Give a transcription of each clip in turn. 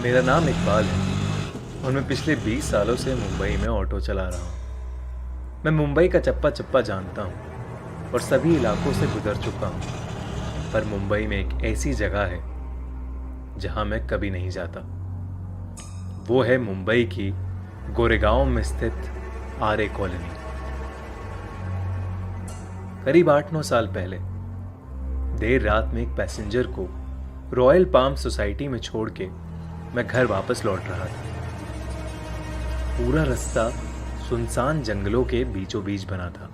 मेरा नाम इकबाल है और मैं पिछले 20 सालों से मुंबई में ऑटो चला रहा हूँ। मैं मुंबई का चप्पा चप्पा जानता हूँ और सभी इलाकों से गुजर चुका हूँ, पर मुंबई में एक ऐसी जगह है जहाँ मैं कभी नहीं जाता। वो है मुंबई की गोरेगांव में स्थित आरे कॉलोनी। करीब 8-9 साल पहले देर रात में एक पैसेंजर को रॉयल पाम सोसाइटी में छोड़ के मैं घर वापस लौट रहा था। पूरा रास्ता सुनसान जंगलों के बीचों बीच बना था।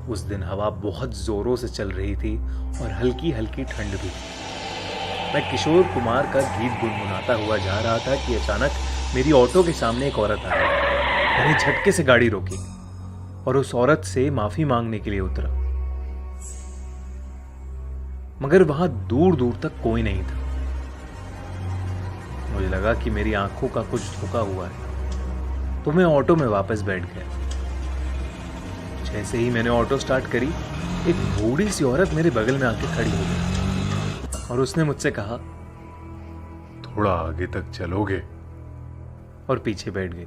उस दिन हवा बहुत जोरों से चल रही थी और हल्की हल्की ठंड भी। मैं किशोर कुमार का गीत गुनगुनाता हुआ जा रहा था कि अचानक मेरी ऑटो के सामने एक औरत आई। मैंने झटके से गाड़ी रोकी और उस औरत से माफी मांगने के लिए उतरा, मगर वहां दूर दूर तक कोई नहीं था। मुझे लगा कि मेरी आंखों का कुछ धोखा हुआ है, तो मैं ऑटो में वापस बैठ गया। जैसे ही मैंने ऑटो स्टार्ट करी, एक बूढ़ी सी औरत मेरे बगल में आके खड़ी हो गई और उसने मुझसे कहा, थोड़ा आगे तक चलोगे? और पीछे बैठ गई।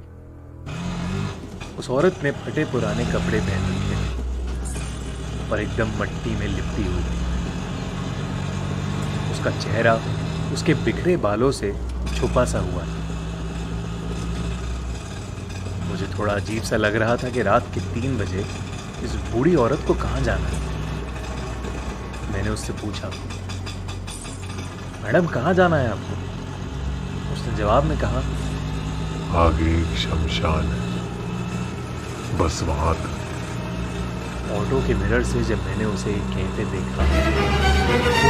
उस औरत ने फटे पुराने कपड़े पहन रखे थे और एकदम मिट्टी में लिपटी हुई। उसका चेहरा उसके बिखरे बालों से छुपा सा हुआ। मुझे थोड़ा अजीब सा लग रहा था कि रात के 3 बजे इस बूढ़ी औरत को कहां जाना है। मैंने उससे पूछा, मैडम कहां जाना है आपको? उसने जवाब में कहा, आगे एक शमशान है, बस वहां तक। ऑटो के मिरर से जब मैंने उसे कहते देखा,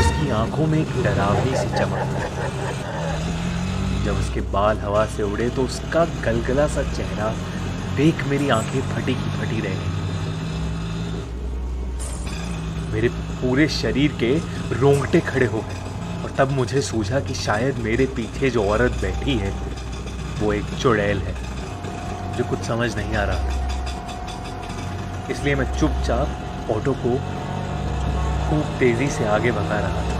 उसकी आंखों में एक डरावनी सी चमक थी। जब उसके बाल हवा से उड़े तो उसका गलगला सा चेहरा देख मेरी आंखें फटी की फटी रह गई। मेरे पूरे शरीर के रोंगटे खड़े हो गए और तब मुझे सूझा कि शायद मेरे पीछे जो औरत बैठी है वो एक चुड़ैल है। जो कुछ समझ नहीं आ रहा, इसलिए मैं चुपचाप ऑटो को खूब तेजी से आगे भगा रहा था।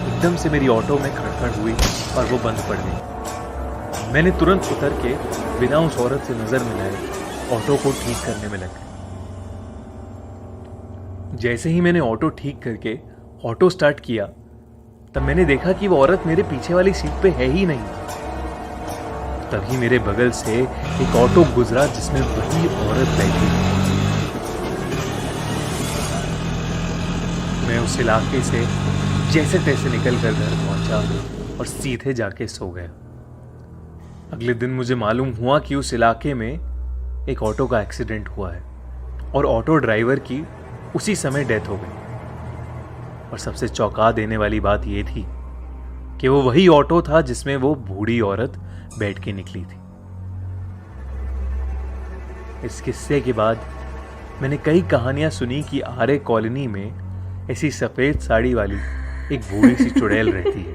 एकदम से मेरी ऑटो में खड़खड़ हुई और वो बंद पड़ गई। मैंने तुरंत उतर के बिना उस औरत से नजर मिलाए ऑटो को ठीक करने में लगा। जैसे ही मैंने ऑटो ठीक करके ऑटो स्टार्ट किया, तब मैंने देखा कि वो औरत मेरे पीछे वाली सीट पे है ही नहीं। तभी मेरे बगल से एक ऑटो गुजरा जिसमें वही औरत बैठी। मैं उस इलाके से जैसे तैसे निकल कर घर पहुंचा और सीधे जाके सो गया। अगले दिन मुझे मालूम हुआ कि उस इलाके में एक ऑटो का एक्सीडेंट हुआ है और ऑटो ड्राइवर की उसी समय डेथ हो गई। और सबसे चौंका देने वाली बात यह थी कि वो वही ऑटो था जिसमें वो बूढ़ी औरत बैठ के निकली थी। इस किस्से के बाद मैंने कई कहानियां सुनी कि आरे कॉलोनी में ऐसी सफेद साड़ी वाली एक बूढ़ी सी चुड़ैल रहती है।